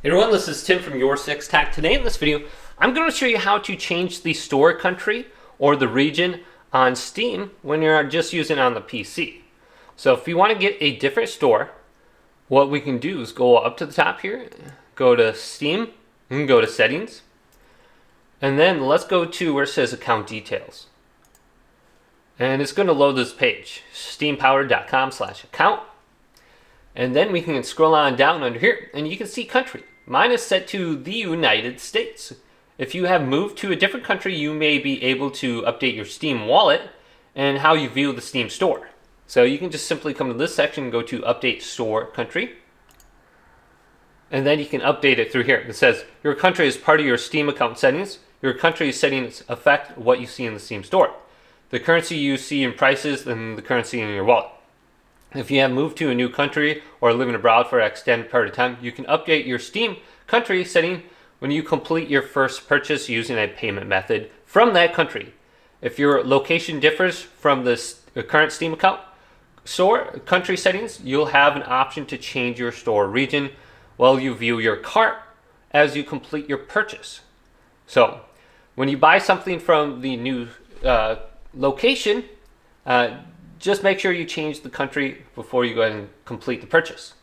Hey everyone, this is Tim from YourSixTech. Today in this video, I'm going to show you how to change the store country or the region on Steam when you're just using it on the PC. So if you want to get a different store, what we can do is go up to the top here, go to Steam, and go to Settings, and then let's go to where it says Account Details. And it's going to load this page, steampowered.com/account. And then we can scroll on down under here and you can see country. Mine is set to the United States. If you have moved to a different country, you may be able to update your Steam wallet and how you view the Steam store. So you can just simply come to this section and go to Update Store Country. And then you can update it through here. It says your country is part of your Steam account settings. Your country's settings affect what you see in the Steam store. The currency you see in prices and the currency in your wallet. If you have moved to a new country or living abroad for an extended period of time, you can update your Steam country setting when you complete your first purchase using a payment method from that country. If your location differs from the current Steam account store country settings, you'll have an option to change your store region while you view your cart as you complete your purchase. So when you buy something from the new location, just make sure you change the country before you go ahead and complete the purchase.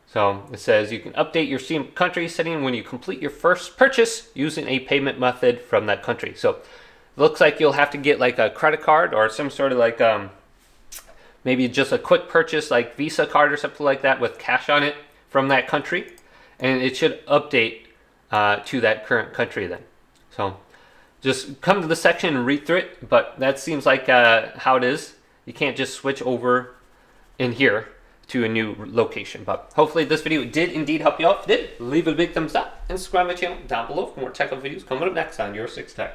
So it says you can update your Steam country setting when you complete your first purchase using a payment method from that country. So it looks like you'll have to get like a credit card or some sort of like maybe just a quick purchase like Visa card or something like that with cash on it from that country. And it should update to that current country then. So just come to the section and read through it, but that seems like how it is. You can't just switch over in here to a new location. But hopefully this video did indeed help you out. If it did, leave it a big thumbs up and subscribe to my channel down below for more tech videos coming up next on YourSixTech.